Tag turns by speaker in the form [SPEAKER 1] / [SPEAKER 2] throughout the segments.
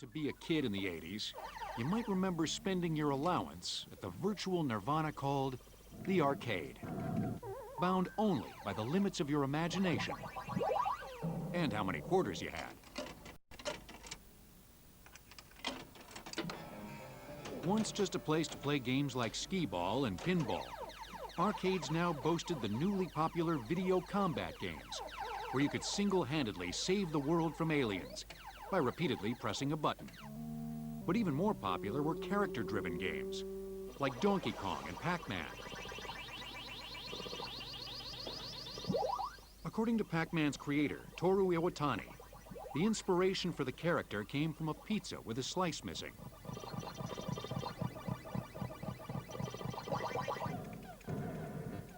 [SPEAKER 1] to be a kid in the 80s, you might remember spending your allowance at the virtual nirvana called the arcade, bound only by the limits of your imagination and how many quarters you had. Once just a place to play games like skee-ball and pinball, arcades now boasted the newly popular video combat games, where you could single-handedly save the world from aliens by repeatedly pressing a button. But even more popular were character-driven games, like Donkey Kong and Pac-Man. According to Pac-Man's creator, Toru Iwatani, the inspiration for the character came from a pizza with a slice missing.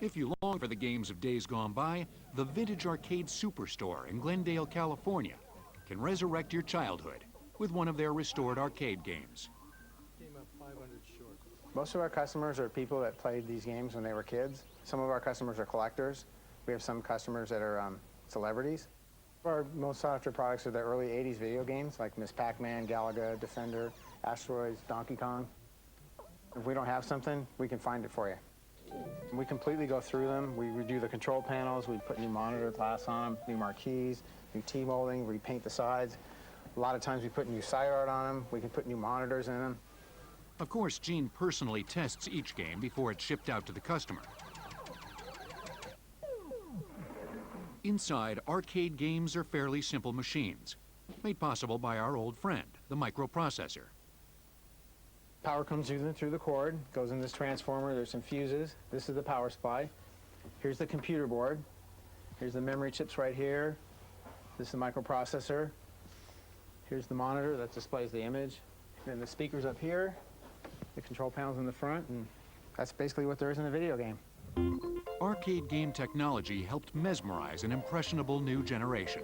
[SPEAKER 1] If you long for the games of days gone by, the Vintage Arcade Superstore in Glendale, California can resurrect your childhood with one of their restored arcade games.
[SPEAKER 2] Came up 500 short.
[SPEAKER 3] Most of our customers are people that played these games when they were kids. Some of our customers are collectors. We have some customers that are celebrities. Our most sought-after products are the early 80s video games like Miss Pac-Man, Galaga, Defender, Asteroids, Donkey Kong. If we don't have something, we can find it for you. We completely go through them. We redo the control panels. We put new monitor glass on them, new marquees, new T-molding, repaint the sides. A lot of times we put new side art on them. We can put new monitors in them.
[SPEAKER 1] Of course, Gene personally tests each game before it's shipped out to the customer. Inside, arcade games are fairly simple machines, made possible by our old friend, the microprocessor.
[SPEAKER 3] Power comes through the cord, goes in this transformer. There's some fuses. This is the power supply. Here's the computer board. Here's the memory chips right here. This is the microprocessor. Here's the monitor that displays the image. And the speakers up here, the control panels in the front, and that's basically what there is in a video game.
[SPEAKER 1] Arcade game technology helped mesmerize an impressionable new generation.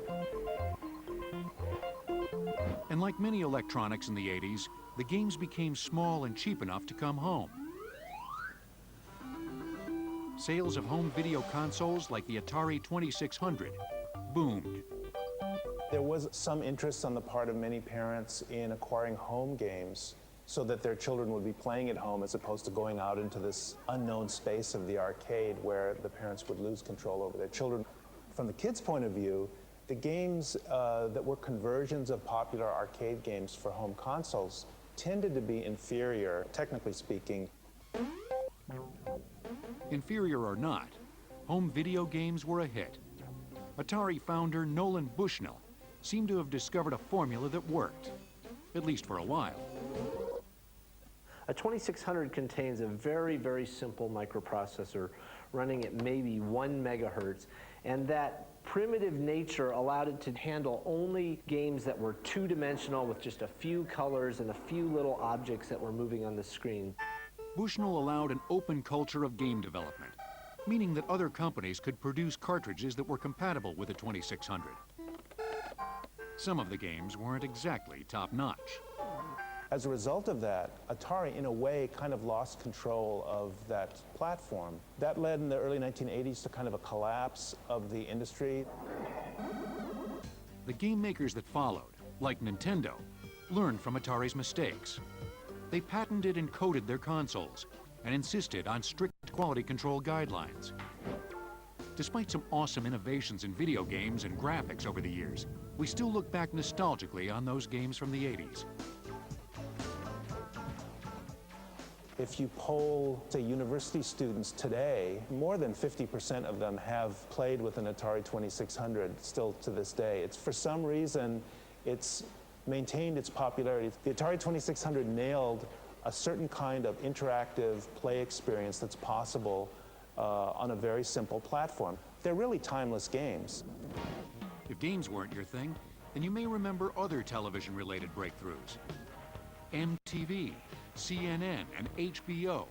[SPEAKER 1] And like many electronics in the 80s, the games became small and cheap enough to come home. Sales of home video consoles like the Atari 2600 boomed.
[SPEAKER 4] There was some interest on the part of many parents in acquiring home games so that their children would be playing at home as opposed to going out into this unknown space of the arcade where the parents would lose control over their children. From the kids' point of view, the games that were conversions of popular arcade games for home consoles tended to be inferior, technically speaking.
[SPEAKER 1] Inferior or not, home video games were a hit. Atari founder Nolan Bushnell seemed to have discovered a formula that worked, at least for a while.
[SPEAKER 5] A 2600 contains a very, very simple microprocessor running at maybe 1 megahertz, and that primitive nature allowed it to handle only games that were two-dimensional with just a few colors and a few little objects that were moving on the screen.
[SPEAKER 1] Bushnell allowed an open culture of game development, meaning that other companies could produce cartridges that were compatible with the 2600. Some of the games weren't exactly top-notch.
[SPEAKER 4] As a result of that, Atari, in a way, kind of lost control of that platform. That led in the early 1980s to kind of a collapse of the industry.
[SPEAKER 1] The game makers that followed, like Nintendo, learned from Atari's mistakes. They patented and coded their consoles and insisted on strict quality control guidelines. Despite some awesome innovations in video games and graphics over the years, we still look back nostalgically on those games from the 80s.
[SPEAKER 4] If you poll, say, university students today, more than 50% of them have played with an Atari 2600 still to this day. It's, for some reason, it's maintained its popularity. The Atari 2600 nailed a certain kind of interactive play experience that's possible on a very simple platform. They're really timeless games.
[SPEAKER 1] If games weren't your thing, then you may remember other television-related breakthroughs. MTV, CNN, and HBO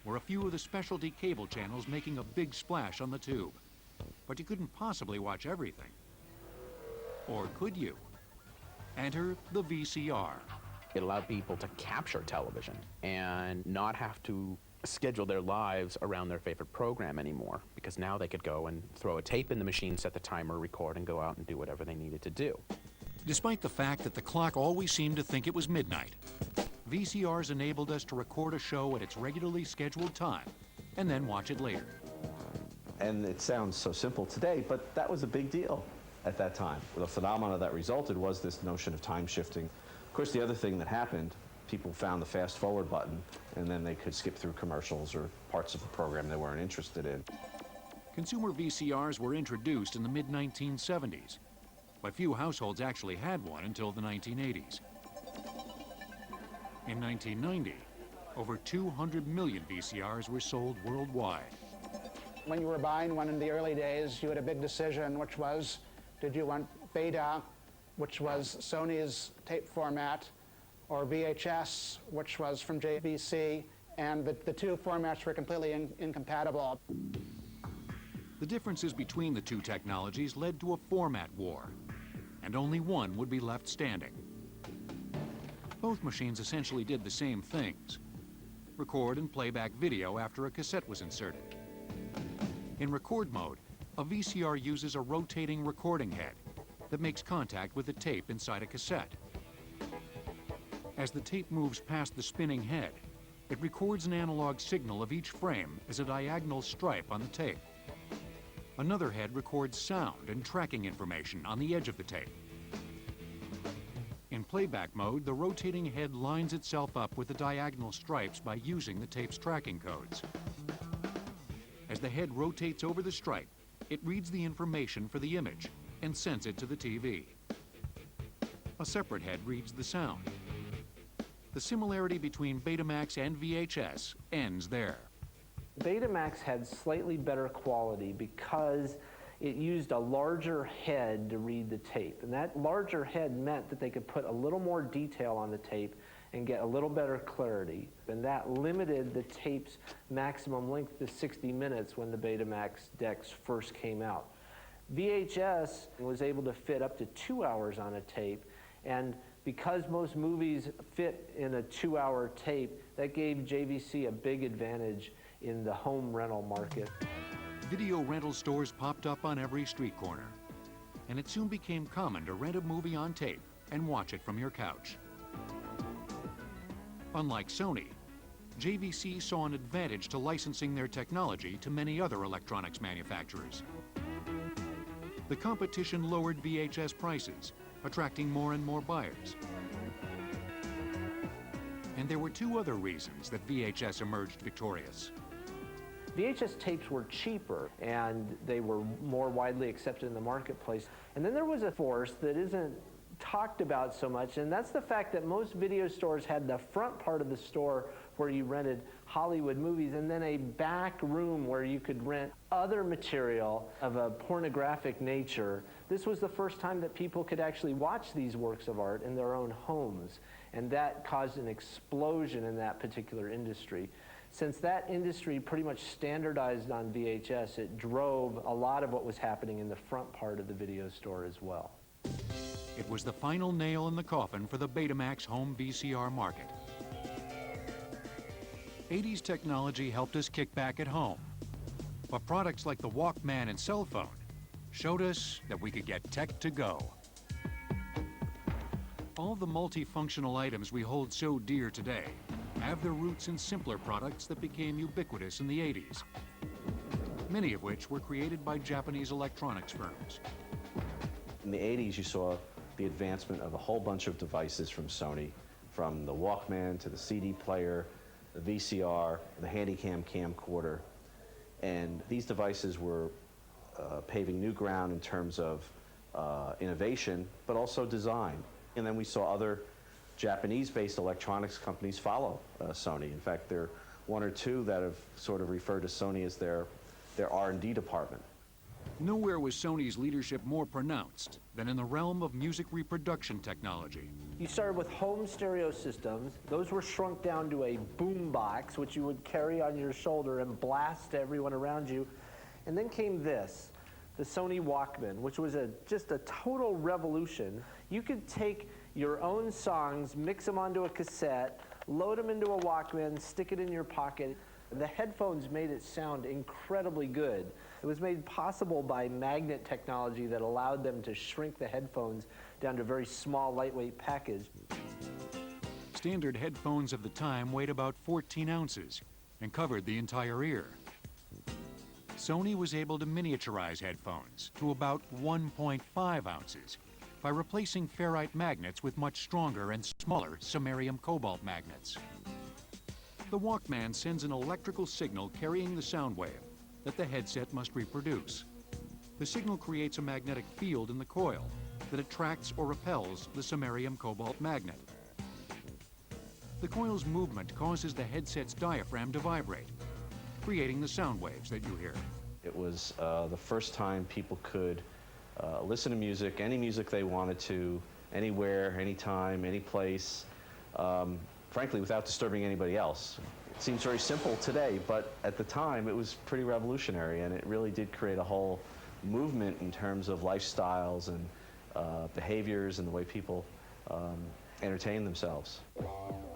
[SPEAKER 1] were a few of the specialty cable channels making a big splash on the tube. But you couldn't possibly watch everything. Or could you? Enter the VCR.
[SPEAKER 6] It allowed people to capture television and not have to schedule their lives around their favorite program anymore, because now they could go and throw a tape in the machine, set the timer, record, and go out and do whatever they needed to do.
[SPEAKER 1] Despite the fact that the clock always seemed to think it was midnight, VCRs enabled us to record a show at its regularly scheduled time and then watch it later.
[SPEAKER 7] And it sounds so simple today, but that was a big deal at that time. The phenomenon that resulted was this notion of time shifting. Of course, the other thing that happened, people found the fast forward button, and then they could skip through commercials or parts of the program they weren't interested in.
[SPEAKER 1] Consumer VCRs were introduced in the mid-1970s, but few households actually had one until the 1980s. In 1990, over 200 million VCRs were sold worldwide.
[SPEAKER 8] When you were buying one in the early days, you had a big decision, which was, did you want Beta, which was Sony's tape format, or VHS, which was from JVC, and the two formats were completely incompatible.
[SPEAKER 1] The differences between the two technologies led to a format war, and only one would be left standing. Both machines essentially did the same things: record and play back video after a cassette was inserted. In record mode, a VCR uses a rotating recording head that makes contact with the tape inside a cassette. As the tape moves past the spinning head, it records an analog signal of each frame as a diagonal stripe on the tape. Another head records sound and tracking information on the edge of the tape. In playback mode, the rotating head lines itself up with the diagonal stripes by using the tape's tracking codes. As the head rotates over the stripe, it reads the information for the image and sends it to the TV. A separate head reads the sound. The similarity between Betamax and VHS ends there.
[SPEAKER 5] Betamax had slightly better quality because it used a larger head to read the tape. And that larger head meant that they could put a little more detail on the tape and get a little better clarity. And that limited the tape's maximum length to 60 minutes when the Betamax decks first came out. VHS was able to fit up to 2 hours on a tape, and because most movies fit in a 2-hour tape, that gave JVC a big advantage in the home rental market.
[SPEAKER 1] Video rental stores popped up on every street corner, and it soon became common to rent a movie on tape and watch it from your couch. Unlike Sony, JVC saw an advantage to licensing their technology to many other electronics manufacturers. The competition lowered VHS prices, attracting more and more buyers. And there were two other reasons that VHS emerged victorious.
[SPEAKER 5] VHS tapes were cheaper and they were more widely accepted in the marketplace. And then there was a force that isn't talked about so much, and that's the fact that most video stores had the front part of the store where you rented Hollywood movies and then a back room where you could rent other material of a pornographic nature. This was the first time that people could actually watch these works of art in their own homes, and that caused an explosion in that particular industry. Since that industry pretty much standardized on VHS, it drove a lot of what was happening in the front part of the video store as well.
[SPEAKER 1] It was the final nail in the coffin for the Betamax home VCR market. 80s technology helped us kick back at home, but products like the Walkman and cell phone showed us that we could get tech to go. All the multifunctional items we hold so dear today have their roots in simpler products that became ubiquitous in the 80s, many of which were created by Japanese electronics firms.
[SPEAKER 7] In the 80s, you saw the advancement of a whole bunch of devices from Sony, from the Walkman to the CD player, the VCR, the Handycam camcorder. And these devices were paving new ground in terms of innovation, but also design. And then we saw other Japanese-based electronics companies follow Sony. In fact, there are one or two that have sort of referred to Sony as their R&D department.
[SPEAKER 1] Nowhere was Sony's leadership more pronounced than in the realm of music reproduction technology.
[SPEAKER 5] You started with home stereo systems. Those were shrunk down to a boom box, which you would carry on your shoulder and blast to everyone around you. And then came this, the Sony Walkman, which was just a total revolution. You could take your own songs, mix them onto a cassette, load them into a Walkman, stick it in your pocket. The headphones made it sound incredibly good. It was made possible by magnet technology that allowed them to shrink the headphones down to a very small, lightweight package.
[SPEAKER 1] Standard headphones of the time weighed about 14 ounces and covered the entire ear. Sony was able to miniaturize headphones to about 1.5 ounces by replacing ferrite magnets with much stronger and smaller samarium cobalt magnets. The Walkman sends an electrical signal carrying the sound wave that the headset must reproduce. The signal creates a magnetic field in the coil that attracts or repels the samarium cobalt magnet. The coil's movement causes the headset's diaphragm to vibrate, creating the sound waves that you hear.
[SPEAKER 7] It was the first time people could listen to music, any music they wanted to, anywhere, anytime, any place, frankly, without disturbing anybody else. It seems very simple today, but at the time it was pretty revolutionary, and it really did create a whole movement in terms of lifestyles and behaviors and the way people entertain themselves.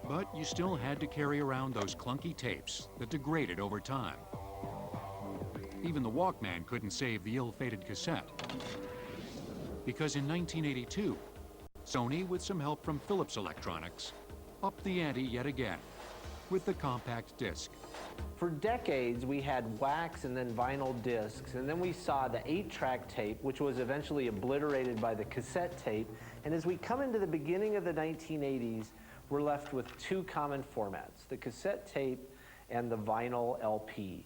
[SPEAKER 1] But you still had to carry around those clunky tapes that degraded over time. Even the Walkman couldn't save the ill-fated cassette. Because in 1982, Sony, with some help from Philips Electronics, upped the ante yet again with the compact disc.
[SPEAKER 5] For decades, we had wax and then vinyl discs, and then we saw the 8-track tape, which was eventually obliterated by the cassette tape. And as we come into the beginning of the 1980s, we're left with two common formats, the cassette tape and the vinyl LP.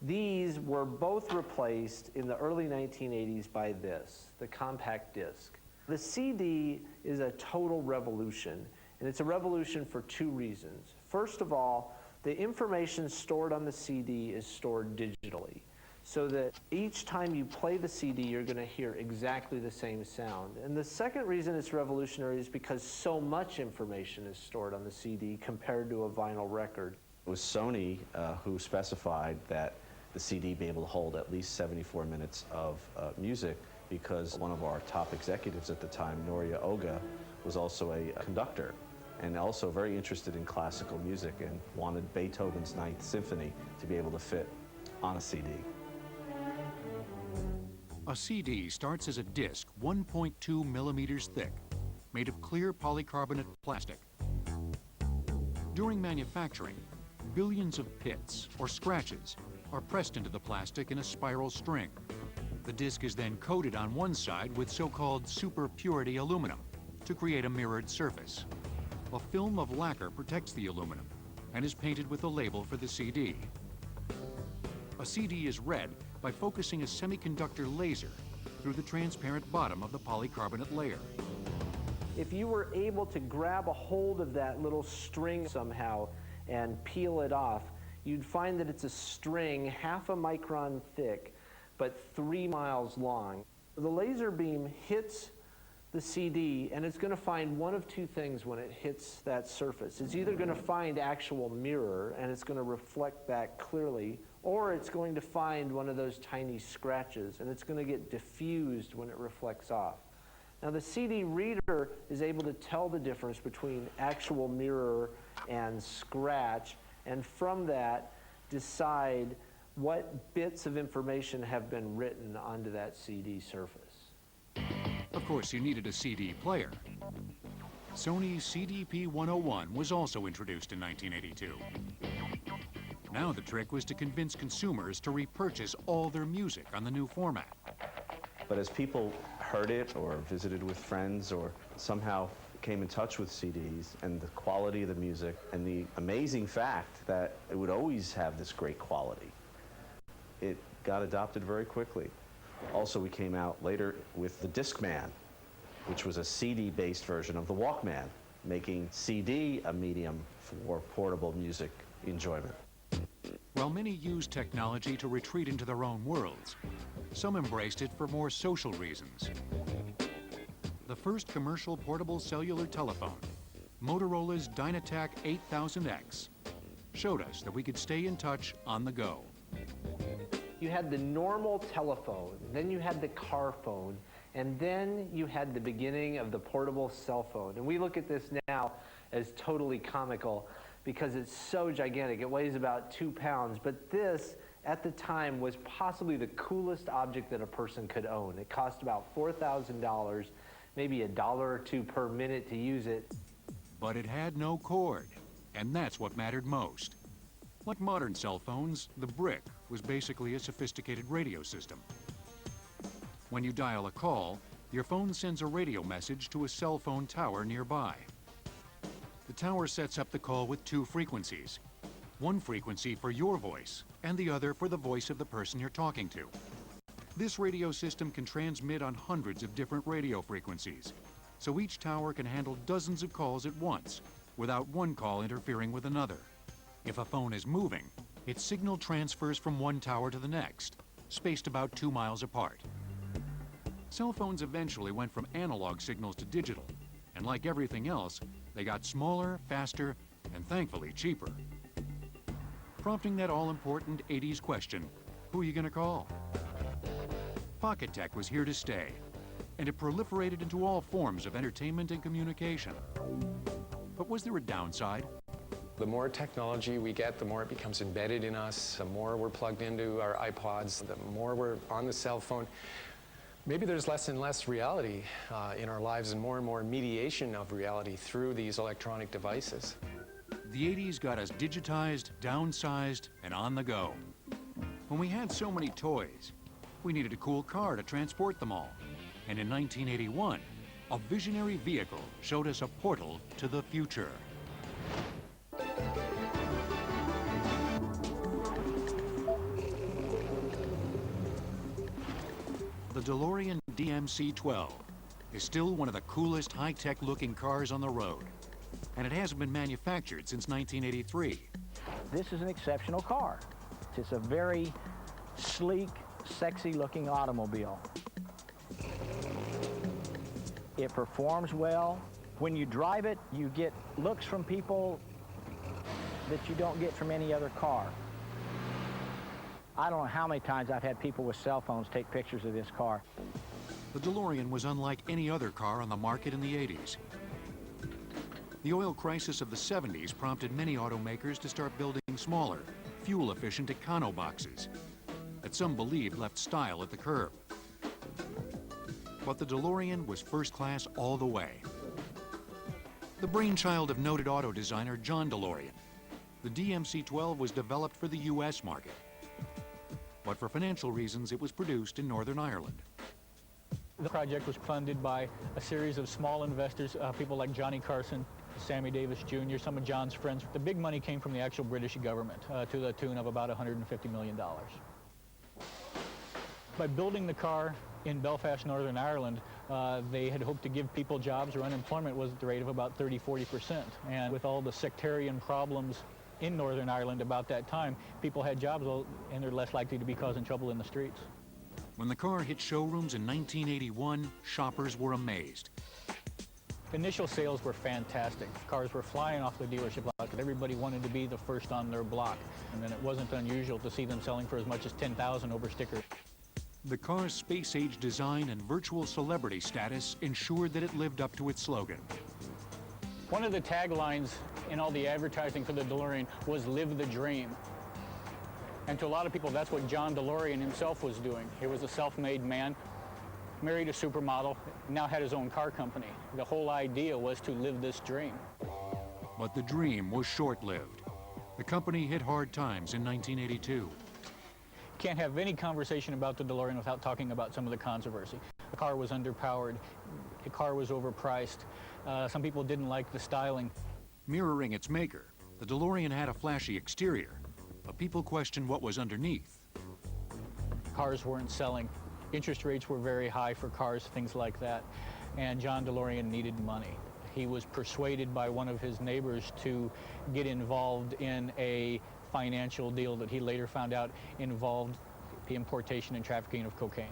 [SPEAKER 5] These were both replaced in the early 1980s by this, the compact disc. The CD is a total revolution, and it's a revolution for two reasons. First of all, the information stored on the CD is stored digitally, so that each time you play the CD, you're going to hear exactly the same sound. And the second reason it's revolutionary is because so much information is stored on the CD compared to a vinyl record.
[SPEAKER 7] It was Sony who specified that the CD be able to hold at least 74 minutes of music, because one of our top executives at the time, Noria Oga, was also a conductor and also very interested in classical music and wanted Beethoven's Ninth Symphony to be able to fit on a CD.
[SPEAKER 1] A CD starts as a disc 1.2 millimeters thick, made of clear polycarbonate plastic. During manufacturing, billions of pits or scratches are pressed into the plastic in a spiral string. The disc is then coated on one side with so-called super purity aluminum to create a mirrored surface. A film of lacquer protects the aluminum and is painted with a label for the CD. A CD is read by focusing a semiconductor laser through the transparent bottom of the polycarbonate layer.
[SPEAKER 5] If you were able to grab a hold of that little string somehow and peel it off, you'd find that it's a string half a micron thick, but 3 miles long. The laser beam hits the CD, and it's going to find one of two things when it hits that surface. It's either going to find actual mirror, and it's going to reflect that clearly, or it's going to find one of those tiny scratches, and it's going to get diffused when it reflects off. Now, the CD reader is able to tell the difference between actual mirror and scratch, and from that, decide what bits of information have been written onto that CD surface.
[SPEAKER 1] Of course, you needed a CD player. Sony's CDP-101 was also introduced in 1982. Now the trick was to convince consumers to repurchase all their music on the new format.
[SPEAKER 7] But as people heard it or visited with friends or somehow came in touch with CDs and the quality of the music and the amazing fact that it would always have this great quality, it got adopted very quickly. Also, we came out later with the Discman, which was a CD-based version of the Walkman, making CD a medium for portable music enjoyment.
[SPEAKER 1] While many used technology to retreat into their own worlds, some embraced it for more social reasons. The first commercial portable cellular telephone, Motorola's Dynatac 8000X, showed us that we could stay in touch on the go.
[SPEAKER 5] You had the normal telephone, then you had the car phone, and then you had the beginning of the portable cell phone. And we look at this now as totally comical, because it's so gigantic. It weighs about 2 pounds. But this, at the time, was possibly the coolest object that a person could own. It cost about $4,000, maybe $1 or $2 per minute to use it.
[SPEAKER 1] But it had no cord, and that's what mattered most. Like modern cell phones, the brick was basically a sophisticated radio system. When you dial a call, your phone sends a radio message to a cell phone tower nearby. The tower sets up the call with 2 frequencies. One frequency for your voice, and the other for the voice of the person you're talking to. This radio system can transmit on hundreds of different radio frequencies, so each tower can handle dozens of calls at once, without one call interfering with another. If a phone is moving, its signal transfers from one tower to the next, spaced about 2 miles apart. Cell phones eventually went from analog signals to digital, and like everything else, they got smaller, faster, and thankfully cheaper. Prompting that all-important 80s question, who are you gonna call? Pocket tech was here to stay, and it proliferated into all forms of entertainment and communication. But was there a downside?
[SPEAKER 9] The more technology we get, the more it becomes embedded in us, the more we're plugged into our iPods, the more we're on the cell phone. Maybe there's less and less reality in our lives and more mediation of reality through these electronic devices.
[SPEAKER 1] The 80s got us digitized, downsized, and on the go. When we had so many toys, we needed a cool car to transport them all. And in 1981, a visionary vehicle showed us a portal to the future. The DeLorean DMC-12 is still one of the coolest high-tech looking cars on the road. And it hasn't been manufactured since 1983.
[SPEAKER 10] This is an exceptional car. It's a very sleek, sexy looking automobile. It performs well. When you drive it, you get looks from people that you don't get from any other car. I don't know how many times I've had people with cell phones take pictures of this car.
[SPEAKER 1] The DeLorean was unlike any other car on the market in the 80s. The oil crisis of the 70s prompted many automakers to start building smaller, fuel-efficient econo boxes that some believed left style at the curb. But the DeLorean was first class all the way. The brainchild of noted auto designer John DeLorean, the DMC-12 was developed for the U.S. market. But for financial reasons, it was produced in Northern Ireland.
[SPEAKER 11] The project was funded by a series of small investors, people like Johnny Carson, Sammy Davis Jr., some of John's friends. The big money came from the actual British government to the tune of about $150 million. By building the car in Belfast, Northern Ireland, they had hoped to give people jobs, or unemployment was at the rate of about 30–40%. And with all the sectarian problems in Northern Ireland about that time, people had jobs and they're less likely to be causing trouble in the streets.
[SPEAKER 1] When the car hit showrooms in 1981, shoppers were amazed.
[SPEAKER 11] Initial sales were fantastic. Cars were flying off the dealership lot. Everybody wanted to be the first on their block. And then it wasn't unusual to see them selling for as much as $10,000 over stickers.
[SPEAKER 1] The car's space-age design and virtual celebrity status ensured that it lived up to its slogan.
[SPEAKER 11] One of the taglines in all the advertising for the DeLorean was "Live the Dream." And to a lot of people, that's what John DeLorean himself was doing. He was a self-made man, married a supermodel, now had his own car company. The whole idea was to live this dream.
[SPEAKER 1] But the dream was short-lived. The company hit hard times in 1982.
[SPEAKER 11] Can't have any conversation about the DeLorean without talking about some of the controversy. The car was underpowered. The car was overpriced. Some people didn't like the styling.
[SPEAKER 1] Mirroring its maker, the DeLorean had a flashy exterior, but people questioned what was underneath.
[SPEAKER 11] Cars weren't selling. Interest rates were very high for cars, things like that. And John DeLorean needed money. He was persuaded by one of his neighbors to get involved in a financial deal that he later found out involved the importation and trafficking of cocaine.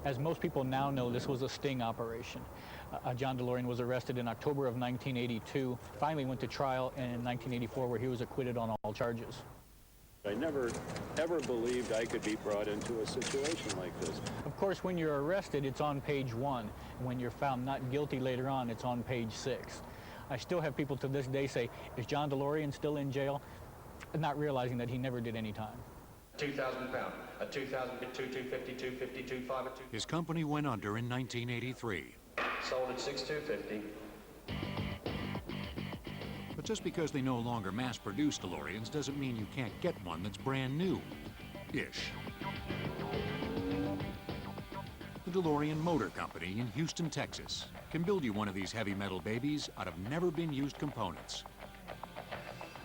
[SPEAKER 11] As most people now know, this was a sting operation. John DeLorean was arrested in October of 1982, finally went to trial in 1984 where he was acquitted on all charges.
[SPEAKER 12] I never, ever believed I could be brought into a situation like this.
[SPEAKER 11] Of course, when you're arrested, it's on page 1. When you're found not guilty later on, it's on page 6. I still have people to this day say, is John DeLorean still in jail? Not realizing that he never did any time.
[SPEAKER 13] 2,000 pound, a 2,000, 2,250, 250, 2,5,
[SPEAKER 1] His company went under in 1983.
[SPEAKER 13] sold at 6,250.
[SPEAKER 1] But just because they no longer mass-produce DeLoreans doesn't mean you can't get one that's brand new-ish. The DeLorean Motor Company in Houston, Texas, can build you one of these heavy metal babies out of never-been-used components.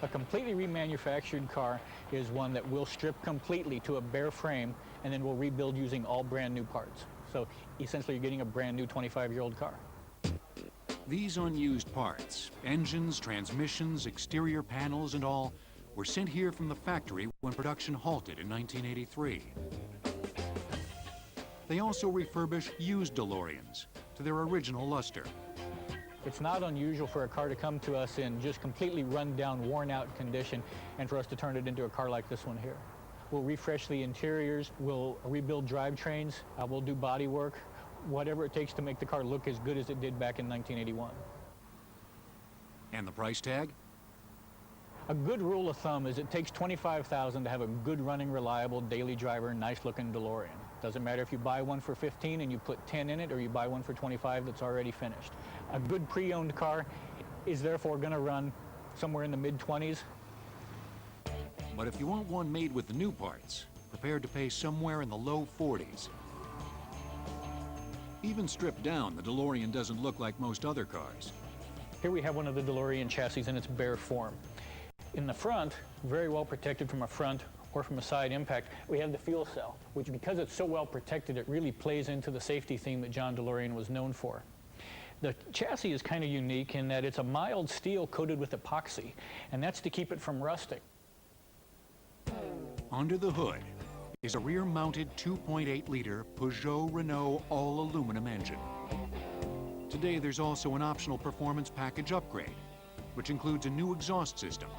[SPEAKER 11] A completely remanufactured car is one that we'll strip completely to a bare frame, and then we'll rebuild using all brand new parts. So essentially you're getting a brand new 25-year-old car.
[SPEAKER 1] These unused parts, engines, transmissions, exterior panels, and all, were sent here from the factory when production halted in 1983. They also refurbish used DeLoreans to their original luster.
[SPEAKER 11] It's not unusual for a car to come to us in just completely run-down, worn-out condition, and for us to turn it into a car like this one here. We'll refresh the interiors, we'll rebuild drivetrains, we'll do body work, whatever it takes to make the car look as good as it did back in 1981.
[SPEAKER 1] And the price tag?
[SPEAKER 11] A good rule of thumb is it takes $25,000 to have a good running, reliable, daily driver, nice-looking DeLorean. Doesn't matter if you buy one for 15 and you put 10 in it, or you buy one for 25 that's already finished. A good pre-owned car is therefore going to run somewhere in the mid-20s.
[SPEAKER 1] But if you want one made with the new parts, prepare to pay somewhere in the low 40s. Even stripped down, the DeLorean doesn't look like most other cars.
[SPEAKER 11] Here we have one of the DeLorean chassis in its bare form. In the front, very well protected from a front or from a side impact, we have the fuel cell, which because it's so well protected, it really plays into the safety theme that John DeLorean was known for. The chassis is kind of unique in that it's a mild steel coated with epoxy, and that's to keep it from rusting.
[SPEAKER 1] Under the hood is a rear-mounted 2.8-liter Peugeot Renault all-aluminum engine. Today, there's also an optional performance package upgrade, which includes a new exhaust system,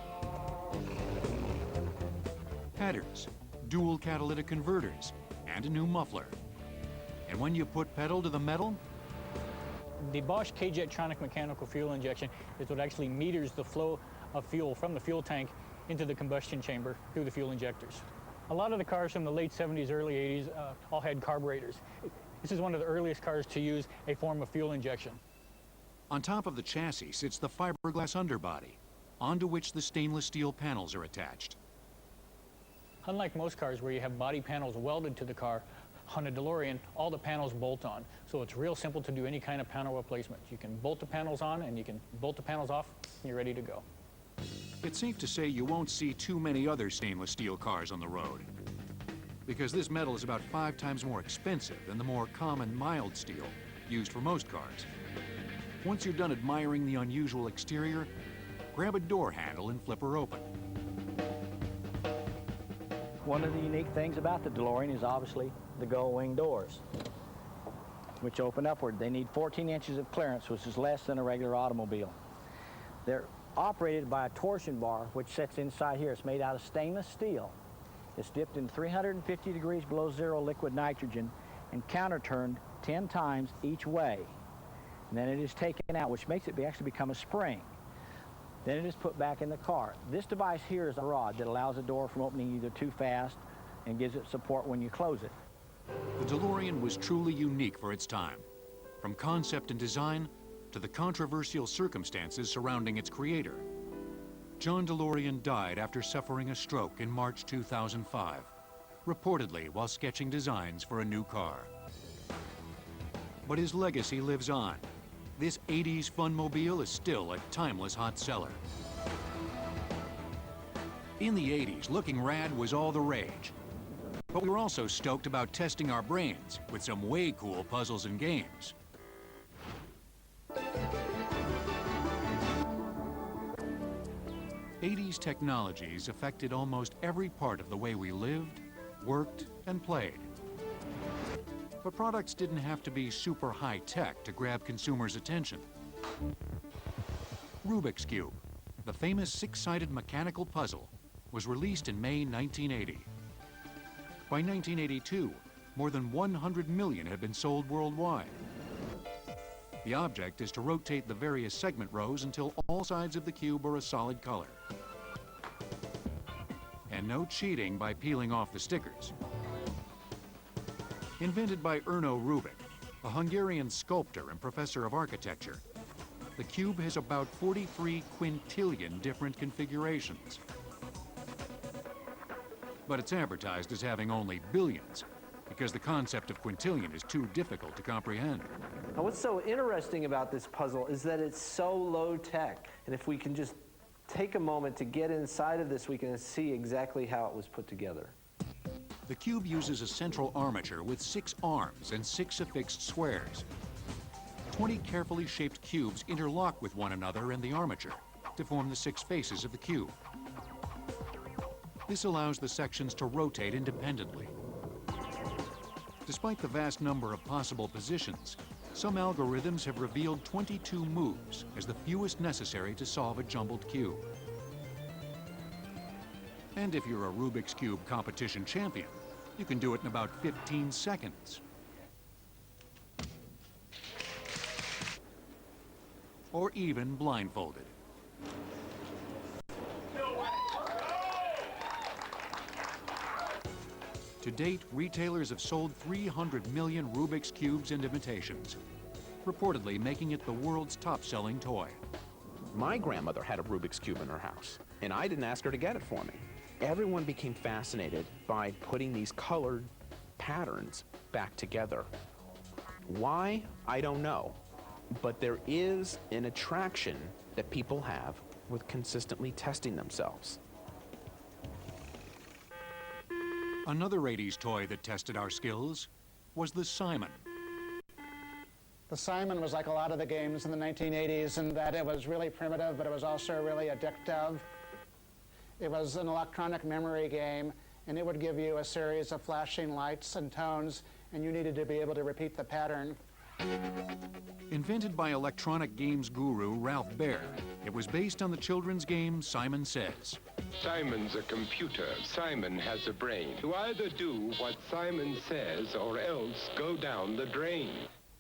[SPEAKER 1] headers, dual catalytic converters, and a new muffler. And when you put pedal to the metal,
[SPEAKER 11] the Bosch K-Jetronic mechanical fuel injection is what actually meters the flow of fuel from the fuel tank into the combustion chamber through the fuel injectors. A lot of the cars from the late 70s, early 80s all had carburetors. This is one of the earliest cars to use a form of fuel injection.
[SPEAKER 1] on top of the chassis sits the fiberglass underbody, onto which the stainless steel panels are attached.
[SPEAKER 11] Unlike most cars where you have body panels welded to the car, on a DeLorean, all the panels bolt on. So it's real simple to do any kind of panel replacement. You can bolt the panels on and you can bolt the panels off, and you're ready to go.
[SPEAKER 1] It's safe to say you won't see too many other stainless steel cars on the road, because this metal is about 5 times more expensive than the more common mild steel used for most cars. Once you're done admiring the unusual exterior, grab a door handle and flip her open.
[SPEAKER 10] One of the unique things about the DeLorean is obviously the gull-wing doors, which open upward. They need 14 inches of clearance, which is less than a regular automobile. They're operated by a torsion bar, which sits inside here. It's made out of stainless steel. It's dipped in 350 degrees below zero liquid nitrogen and counter-turned 10 times each way. And then it is taken out, which makes it actually become a spring. Then it is put back in the car. This device here is a rod that allows the door from opening either too fast and gives it support when you close it.
[SPEAKER 1] The DeLorean was truly unique for its time, from concept and design to the controversial circumstances surrounding its creator. John DeLorean died after suffering a stroke in March 2005, reportedly while sketching designs for a new car. But his legacy lives on. This 80s funmobile is still a timeless hot seller. In the 80s, looking rad was all the rage. But we were also stoked about testing our brains with some way cool puzzles and games. '80s technologies affected almost every part of the way we lived, worked, and played. But products didn't have to be super high-tech to grab consumers' attention. Rubik's Cube, the famous 6-sided mechanical puzzle, was released in May 1980. By 1982, more than 100 million had been sold worldwide. The object is to rotate the various segment rows until all sides of the cube are a solid color. And no cheating by peeling off the stickers. Invented by Erno Rubik, a Hungarian sculptor and professor of architecture, the cube has about 43 quintillion different configurations. But it's advertised as having only billions, because the concept of quintillion is too difficult to comprehend.
[SPEAKER 5] Now, what's so interesting about this puzzle is that it's so low tech. And if we can just take a moment to get inside of this, we can see exactly how it was put together.
[SPEAKER 1] The cube uses a central armature with 6 arms and 6 affixed squares. 20 carefully shaped cubes interlock with one another and the armature to form the 6 faces of the cube. This allows the sections to rotate independently. Despite the vast number of possible positions, some algorithms have revealed 22 moves as the fewest necessary to solve a jumbled cube. And if you're a Rubik's Cube competition champion, you can do it in about 15 seconds. Or even blindfolded. To date, retailers have sold 300 million Rubik's Cubes and imitations, reportedly making it the world's top-selling toy.
[SPEAKER 6] My grandmother had a Rubik's Cube in her house, and I didn't ask her to get it for me. Everyone became fascinated by putting these colored patterns back together. Why? I don't know. But there is an attraction that people have with consistently testing themselves.
[SPEAKER 1] Another 80s toy that tested our skills was the Simon.
[SPEAKER 8] The Simon was like a lot of the games in the 1980s in that it was really primitive, but it was also really addictive. It was an electronic memory game, and it would give you a series of flashing lights and tones, and you needed to be able to repeat the pattern.
[SPEAKER 1] Invented by electronic games guru Ralph Baer, it was based on the children's game Simon Says.
[SPEAKER 14] Simon's a computer. Simon has a brain. You either do what Simon says or else go down the drain.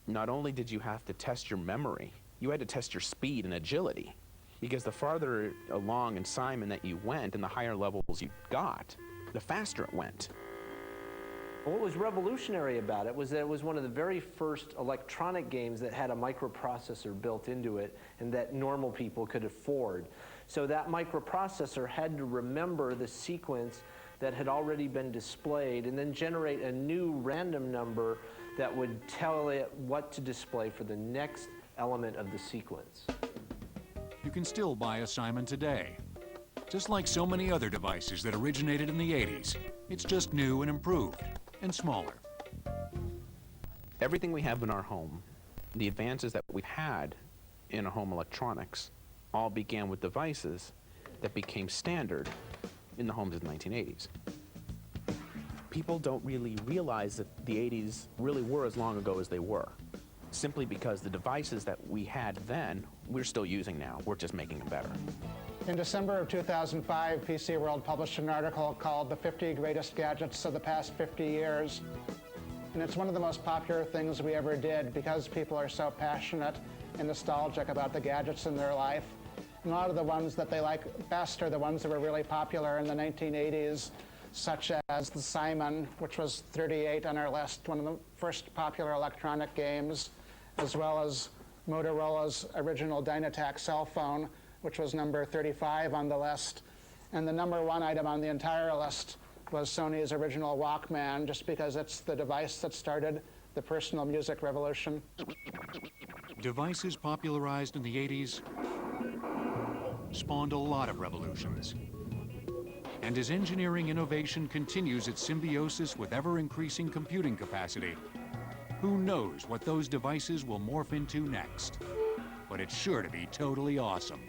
[SPEAKER 6] Not only did you have to test your memory, you had to test your speed and agility. Because the farther along in Simon that you went and the higher levels you got, the faster it went.
[SPEAKER 5] What was revolutionary about it was that it was one of the very first electronic games that had a microprocessor built into it and that normal people could afford. So that microprocessor had to remember the sequence that had already been displayed and then generate a new random number that would tell it what to display for the next element of the sequence.
[SPEAKER 1] You can still buy a Simon today. Just like so many other devices that originated in the 80s, it's just new and improved. And smaller.
[SPEAKER 6] Everything we have in our home, the advances that we've had in our home electronics, all began with devices that became standard in the homes of the 1980s. People don't really realize that the 80s really were as long ago as they were, simply because the devices that we had then, we're still using now. We're just making them better.
[SPEAKER 8] In December of 2005, PC World published an article called The 50 Greatest Gadgets of the Past 50 Years. And it's one of the most popular things we ever did because people are so passionate and nostalgic about the gadgets in their life. And a lot of the ones that they like best are the ones that were really popular in the 1980s, such as the Simon, which was 38 on our list, one of the first popular electronic games, as well as Motorola's original Dynatac cell phone, which was number 35 on the list. And the number 1 item on the entire list was Sony's original Walkman, just because it's the device that started the personal music revolution.
[SPEAKER 1] Devices popularized in the 80s spawned a lot of revolutions. And as engineering innovation continues its symbiosis with ever-increasing computing capacity, who knows what those devices will morph into next? But it's sure to be totally awesome.